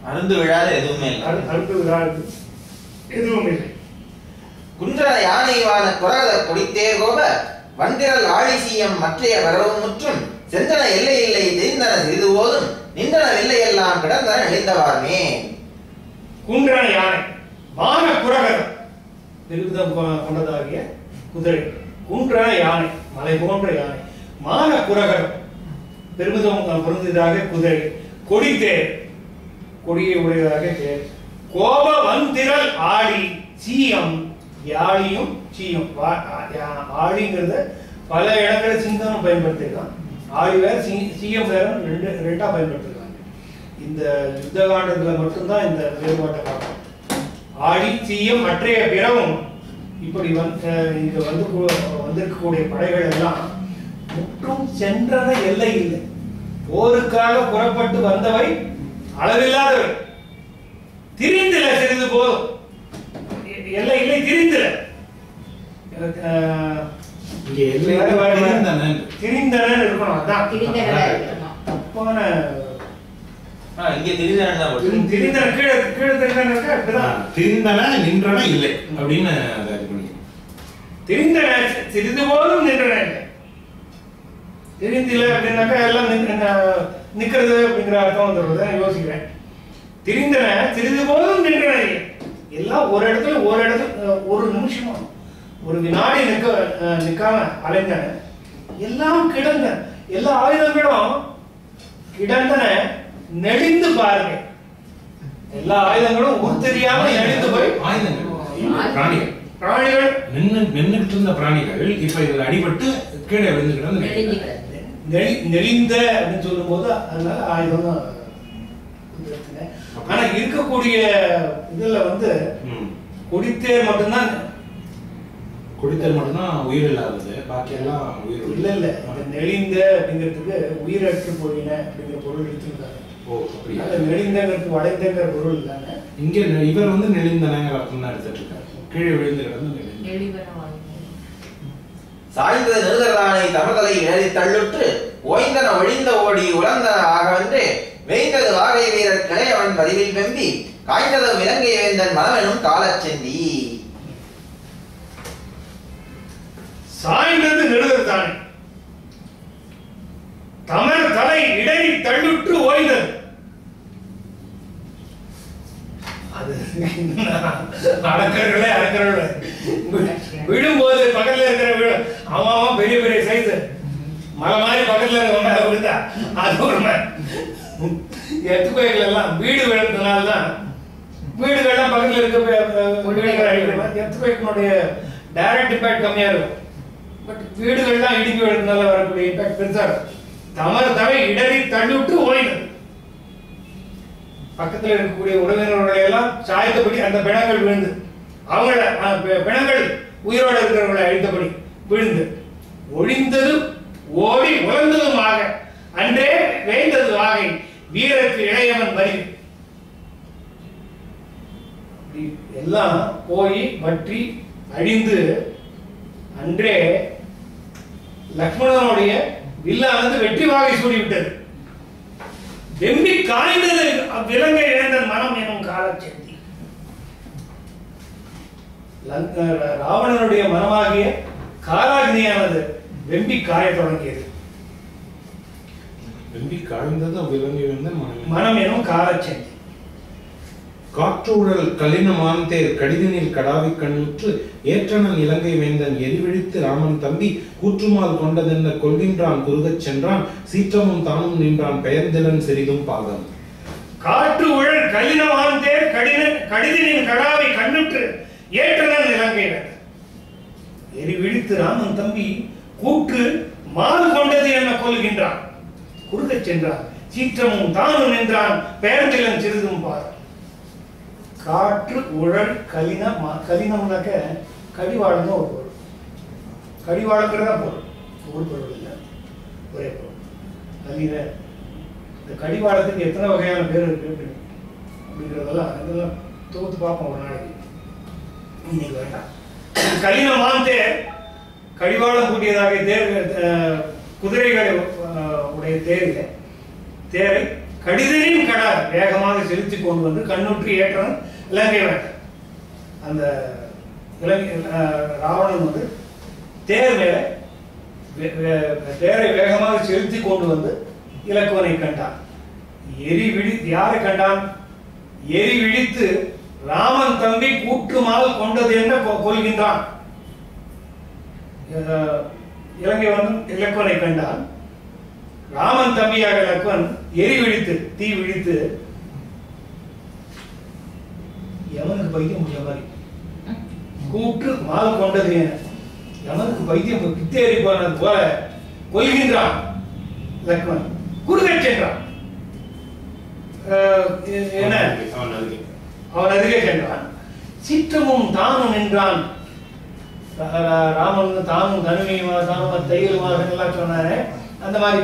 அருந்து விழாத எதுவுமே இல்லை, அருந்து விழாது எதுவும் இல்லை. குன்றன யானைவான குரகத கொடித்தேர் கோப வந்திரல் ஆழிசியம் மற்றைய வரவும் முற்றும் சென்றன எல்லை இல்லை தெரிந்தன சிறிது போதும் நின்றன வெள்ளை எல்லாம் கிடந்தன நெளிந்தவார்மே. குன்றன யானை மான குரகதம் விருதம் கொண்டதாகிய குதிரை. குன்றன யானை மலை போன்ற யானை. மான குரகதம் பெருமிதம் பொருந்ததாக குதிரை. கொடித்தேர் கொடியை உடையதாக தேர். கோப வந்திரல் ஆழி சீயம் யாழியும் சீயம். ஆழிங்கிறத பல இடங்களில் சிந்தனம் பயன்படுத்திருக்கான். ஆழி வேற சீயம் வேற ரெண்டா பயன்படுத்திருக்காங்க. இந்த யுத்த காண்டத்துல மட்டும்தான் இந்த வேறுபாட்டை பார்க்கணும். ஆழி சீயம் மற்றைய பிறவும் இப்படி இங்க வந்திருக்கக்கூடிய படைகள் எல்லாம் முற்றும் சென்றன எல்லை இல்லை. போருக்காக புறப்பட்டு வந்தவை அளவில்லாதவை. திரிந்தில சிறிது போதும் எல்லை இல்லை திரிந்தில திரிந்தன இருக்கணும். அதான் தப்பான இங்க திரிந்தன திரிந்தன கீழே கீழே திரிந்தன நின்றன இல்லை அப்படின்னு திரிந்தன சிறிது போதும் நின்றன இல்லை. திரிந்தில அப்படின்னாக்கா எல்லாம் நிக்கிறது அப்படிங்கிற அர்த்தம் வந்துடுறத யோசிக்கிறேன். திரிந்தன சிறிது போதும் நின்றன இல்லை. எல்லாம் ஒரு இடத்துல ஒரு நிமிஷமா ஒரு வினாடி நிக்காம அலைந்தன. எல்லாம் கிடந்த எல்லா ஆயுதங்களும் கிடந்தன நெளிந்து பாருங்க. எல்லா ஆயுதங்களும் உருத்தெரியாம நெளிந்து போய் பிராணிகள் பிராணிகள் நின்றுட்டு இருந்த பிராணிகள் இப்ப இதுல அடிபட்டு கீழே விழுந்து நெளிந்த அப்படின்னு சொல்லும் போது அதனால ஆயுதம் தான். ஆனா இருக்கக்கூடிய இதுல கொடித்தேர் மட்டும்தான் உயிர் இல்லாதது. பாக்கி எல்லாம் உயிர் இல்ல நெளிந்த அப்படிங்கிறதுக்கு உயிரற்று போயின அப்படிங்கிற பொருள் எடுத்துருக்காங்க. நெளிந்தங்கிறதுக்கு வளைந்தங்கிற பொருள் இல்லாம இங்க இவர் நெளிந்தனங்கிற அர்த்தம் தான் எடுத்துட்டு இருக்காரு. கீழே விழுந்து கிடந்து சாய்ந்தது நிறுதலானை தமதலை இழறி தள்ளுற்று ஓய்ந்தன ஒழிந்த ஓடி உழந்தன ஆகவென்று வேய்ந்தது வாகை வீரர் கிளையவன் பதிவில் வெம்பி காய்ந்தது விலங்கை வேந்தன் மனமெனும் காலச்செந்தி. சாய்ந்தது நிறுதல் தமர் தலை இடறி தள்ளுற்று ஓய்ந்தது. அது அடக்கர்களே விழும்போது பக்கத்துல இருக்கிற அவன் பெரிய பெரிய சைஸ் மலை மாதிரி பக்கத்துல விழுந்தா அது ஒரு எத்துக்கோய்கள் எல்லாம் வீடு விழுந்ததுனால்தான் வீடுகள்லாம் பக்கத்துல இருக்க எத்துக்கோய்களுடைய டைரக்ட் இம்பாக்ட் கம்மியா இருக்கும். பட் வீடுகள்லாம் இடிஞ்சு விழுந்ததுனால வரக்கூடிய இம்பாக்ட் பெருசா இருக்கும். தமர் தலை இடறி தள்ளிவிட்டு ஓய்ந்தது. பக்கத்துல இருக்கக்கூடிய உறவினர்களை எல்லாம் சாய்த்தபடி அந்த பிணங்கள் விழுந்து அவங்கள பிணங்கள் உயிரோடு இருக்கிறவர்களை அழித்தபடி விழுந்து ஒழிந்தது ஓடி உழந்ததுமாக அன்றே வேய்ந்தது வாகை வீரருக்கு இளையவன் வரி. எல்லாம் போய் வற்றி அழிந்து அன்றே லக்ஷ்மணனுடைய வில்லானது வெற்றி வாகை சூடிவிட்டது. வெம்பி காய்ந்தது விலங்கை இழந்தன் மனம் எனும் காலச்செந்தி. ராவணனுடைய மனமாகிய காலாக்னியானது வெம்பி காய தொடங்கியது. வெம்பி காய்ந்தது விலங்கை இழந்தன் மனம் எனும் காலச்செந்தி. காற்றுழல் கலினமான் தேர் கடிதனில் கடாவி கண்ணுற்று ஏற்றனன் இலங்கை வேந்தன் எரிவிழித்து ராமன் தம்பி கூற்றுமால் கொண்டதென்ன கொள்கின்றான் குறுகச் சென்றான் சீற்றமும் தானும் நின்றான் பெயர்ந்திலன் சிறிதும் பாகம். காற்று உழல் கலினமான் தேர் கடிதனில் கடாவி கண்ணுற்று ஏற்றனன் இலங்கை வேந்தன் எரிவிழித்து ராமன் தம்பி கூற்று மால் கொண்டது என்ன கொள்கின்றான் குறுகச் சென்றான் சீற்றமும் தானும் நின்றான் பெயர்ந்திலன் சிறிதும் பாகம். காற்று உழல் கலினம்னாக்க கடிவாளம் ஒரு பொருள். கடிவாளங்கிறதா பொருள், ஒரு பொருள் இல்லை, ஒரே பொருள். கலின இந்த கடிவாளத்துக்கு எத்தனை வகையான பேர் இருக்கு அப்படிங்கிறதெல்லாம் இதெல்லாம் தொகுத்து பார்ப்போம் ஒரு நாளைக்கு. இன்னைக்கு வேண்டாம். கலினமான் தேர் கடிவாளம் கூட்டியதாக தேர் குதிரைகளை உடைய தேரை கடிதனின் கடார் வேகமாக செலுத்தி கொண்டு வந்து கண்ணுற்றி ஏற்றவன் இலங்கை வேண்டாம். அந்த ராவணன் வந்து தேர் மேல தேரை வேகமாக செலுத்தி கொண்டு வந்து இலக்குவனை கண்டான். யாரை கண்டான்? எரி விழித்து ராமன் தம்பி கூற்றுமால் கொண்டது என்று கொள்கின்றான். இலங்கை வந்து இலக்குவனை கண்டான். ராமன் தம்பியாக இலக்குவன் எரி விழித்து தீ விழித்து எவனுக்கு பைத்தியம் முடிய மாதிரி கூற்று மால் கொண்டது என எவனுக்கு பைத்தியம் பித்தேறி போனது போல கொள்கின்றான். இலக்குவன் குறுகை சென்றான். என்ன அவன் அருகே சென்றான். சிற்றமும் தானும் நின்றான். ராமன் தானும் தனுமையுமா தானும் தையலுமாக எல்லாம் சொன்னாரு. அந்த மாதிரி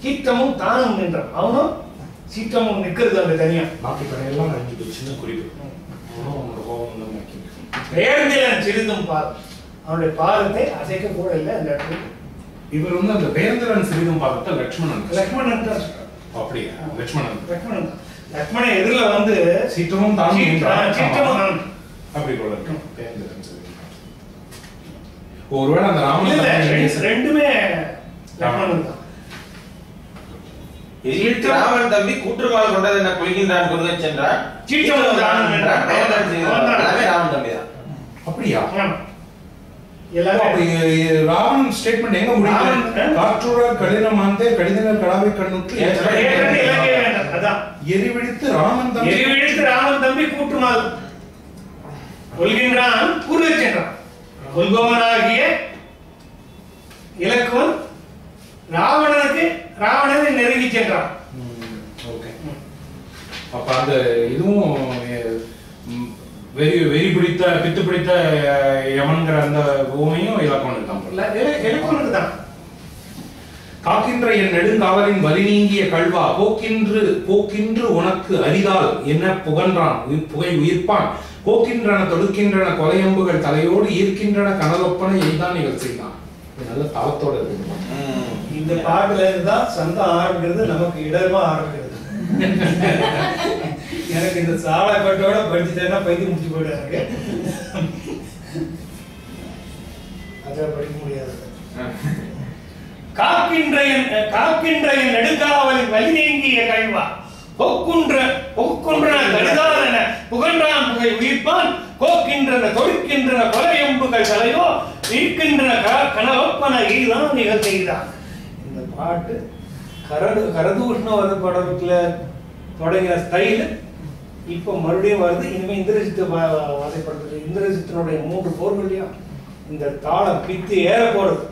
சிற்றமும் தானும் நின்றான். அவனும் சிற்றமும் நிற்கிறது அங்க தனியா. பாக்கி கடையெல்லாம் சின்ன குறிப்பு பேரந்திலன் சிறிதும் பால். அவனுடைய பாதத்தை அசைக்க கூட இல்லை அந்த இடத்துல. இவர் வந்து அந்த பேரந்திலன் சிறிதும் பாதத்தை லட்சுமணன் தான் அப்படியா? லட்சுமணன் எதிரில வந்து சிற்றமும் தானும் அப்படி போல ஒருவேளை அந்த ராமன் ரெண்டுமே லட்சுமணன் தான். ராமன் தம்பி கூற்றுமால் கொண்டது என்ன கொள்கின்றான் குருதை சென்றான். ராமன் தம்பி தான். அப்படியா? ராவணன் ஸ்டேட்மெண்ட் எங்க முடியுது? காற்றூரார் கடினமாந்தே கடிதங்கள் கடாவை கண்ணுற்று எரிவிழித்து ராமன் தம்பி கூற்றுமால் கொள்கின்றான் குருதை சென்றான். கொள்பவனாகிய இலக்குவன் ராவணனை நெருங்கி சென்றான். அப்ப அந்த இதுவும் வெறி பிடித்த பித்து பிடித்த யமன்கிற அந்த பூமியும் இலக்குவனுக்கு தான். காக்கின்ற என் நெடுங்காவலின் வலி நீங்கிய கல்வா போக்கின்று உனக்கு அரிதால் என்ன புகன்றான் புகை உயிர்ப்பான் போக்கின்றன தொடுக்கின்றன கொலையம்புகள் தலையோடு ஈர்க்கின்றன கனலொப்பனை எய்தான் நிகழ் செய்தான். நல்ல தாளத்தோட இருக்கு. இந்த பாட்டுல இருந்தான் சந்தம் ஆரம்பிக்கிறது. நமக்கு இடமா ஆரம்பிக்கிறது. எனக்கு இந்த சாவளப்பட்டோட படிச்சுட்டேன்னா பைத்தி முடிச்சு போயிடாங்க. அத படிக்க முடியாது. காக்கின்ற என் நெடுங்காவலின் வலி நீங்கிய கல்வா பொக்குன்ற கடிதான புகன்றான் புகை உயிர்ப்பான் கோக்கின்றன தொடுக்கின்றன கொலையம்புகள் தலையோ ஈர்க்கின்றன கனவப்பன ஈதான் நிகழ் செய்தான். இந்த பாட்டு கரதூஷ்ணவத படத்துல தொடங்கின ஸ்டைல் இப்ப மறுபடியும் வருது. இனிமே இந்திரஜித்து வதைப்படுறது. இந்திரஜித்தினுடைய 3 போர்களையும் இந்த தாளம் பித்து ஏற போறது.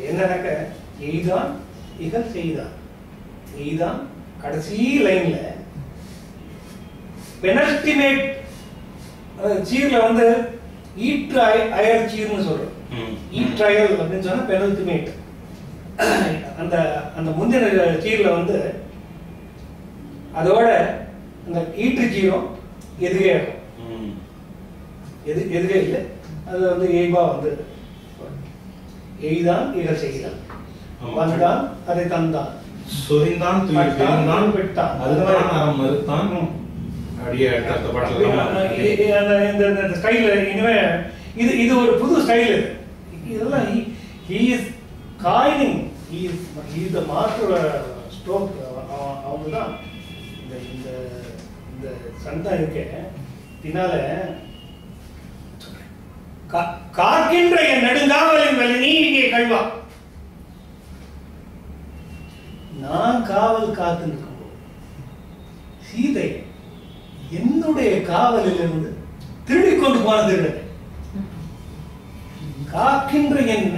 என்னன்னாக்க எய்தான் இகழ் செய்தான். எய்தான் கடைசி லைன்ல பெனல்டிமேட் சீர்ல வந்து ஈற்று அயல் சீர்னு சொல்றோம். ஈற்றயல் அப்படின்னு சொன்னா பெனல்டிமேட். அந்த அந்த முந்தின சீர்ல வந்து அதோட அந்த ஈற்று சீரும் எதுகே இருக்கும். எதுகே இல்லை. அது வந்து எய்பா வந்து எய்தான் இகழ் செய்தான். வந்தான் அதை தந்தான் சொரிந்தான் துயிர்ந்தான் விட்டான் அதுதான் அறம் மறுத்தான். அப்படியே அடுத்த பாட்டுல இந்த ஸ்டைல் இனிமே இது ஒரு புது ஸ்டைல். இதெல்லாம் he is coining, he is the master stroke. அவங்கதான் இந்த இந்த சந்தா இருக்கே பின்னால காக்கின்ற என் நெடுங்காவலின் வலி நீங்கிய கல்வா. நான் காவல் காத்து நிற்கும்போது சீதை என்னுடைய காவலிலிருந்து திருடிக்கொண்டு போனது. காக்கின்ற என்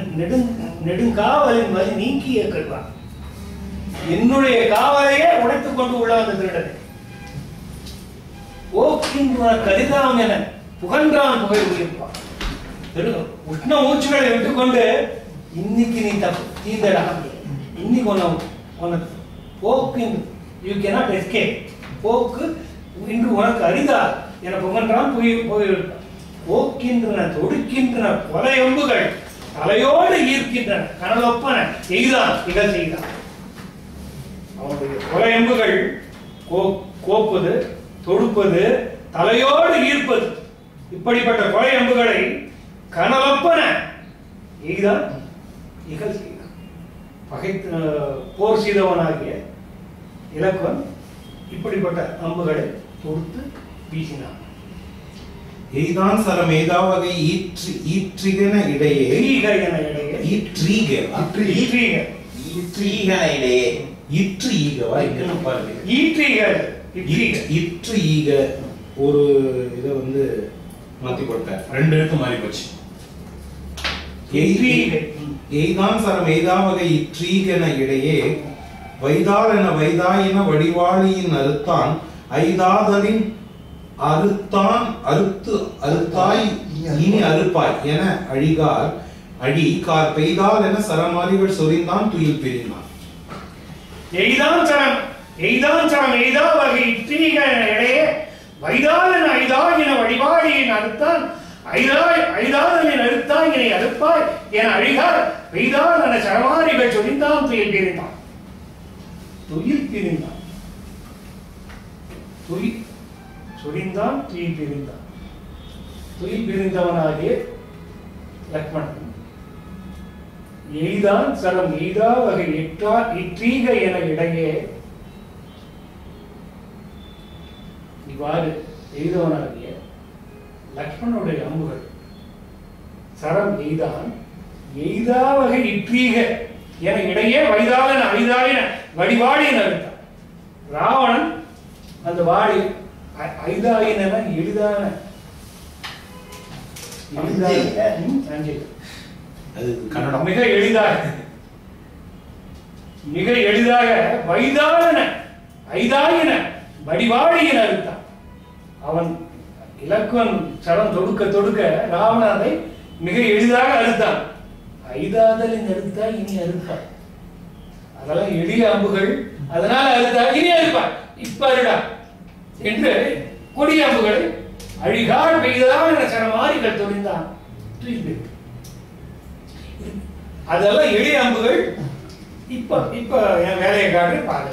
நெடுங்காவலின் வலி நீக்கிய கல்வா. என்னுடைய காவலையே உடைத்துக் கொண்டு உள்ள வந்த திருடனை ஓக்கின்ற கரிதாம் என புகன்றான் புகை உயிர்ப்பான். உஷ்ண மூச்சுகளை விட்டுக்கொண்டு இன்னைக்கு நீ தப்பு தீந்தடா, இன்னைக்கு உனக்கு போக்கு யூ கேனாட் எஸ்கேப். போக்கு இன்று உனக்கு அரிதா என புகன்றான் போயிருப்பான். போக்கின்றன தொடுக்கின்றன கொலையொம்புகள் தலையோடு ஈர்க்கின்றன கனலொப்பன எய்தான் இகழ் செய்தான். அவனுடைய கொலையொம்புகள் கோப்பது தொடுப்பது தலையோடு ஈர்ப்பது இப்படிப்பட்ட கொலை அம்புகளை கனலப்பன எய்தான் இகழ் செய்தான். போர் செய்தவனாகிய இலக்குவன் இப்படிப்பட்ட அம்புகளை தொடுத்து வீசினான். எய்தான் சரம் எய்தாவகை ஈற்றிகன இடையே ஒரு இதை வந்து மாத்தி போட்டார். 2 எழுத்து மாறி போச்சு. எய்தான் சரம் எய்தாவகை இற்றீகன இடையே வைதால் என வைதாயின வடிவாளியின் அறுத்தான் ஐதாதலின் அறுத்தான் அறுத்தாய் இனி அறுப்பாய் என அழிகார் அழி கார் பெய்தால் என சரமாரிகள் சொரிந்தான் துயில் பிரிந்தான். எய்தான் சரம் எய்தா வகை இற்றீகன இடையே வைதால் என ஐதாயின வடிவாளியின் அறுத்தான் ஐதாதலின் அறுத்தாய் இனி அறுப்பாய் என அழிகார் பெய்தால் என சரமாரிகள் சொரிந்தான் துயில் பிரிந்தான். துயில் பிரிந்தான் சொரிந்தான் துயில் பிரிந்தான். துயில் பிரிந்தவனாகிய லக்ஷ்மணன் எய்தான் சரம் எய்தா வகை இற்றீக என இடையே இவ்வாறு எய்தவனாகிய லக்ஷ்மணனுடைய அம்புகள் சரம் எய்தான் எய்தா வகை இற்றீக என இடையே வைதாலன ஐதாயின வடிவாளியின் அறுத்தான். ராவணன் அந்த வாடி ஐதாயின எளிதான மிக எளிதாக வைதாலன ஐதாயின வடிவாளியின் அறுத்தான். அவன் இலக்குவன் சரம் தொடுக்க ராவணன் அதை மிக எளிதாக அறுத்தான். ஐதாதலின் அறுத்தா இனி அறுப்பார். அதெல்லாம் எளிய அம்புகள், அதனால அறுத்தா இனி அறுப்பார். இப்ப அருடா என்று கொடிய அம்புகளை அழிகால் பெய்ததான் என சரமாரிகள் தொழிந்தான். அதெல்லாம் எளிய அம்புகள். இப்ப என் வேலையை காட்டு பாரு.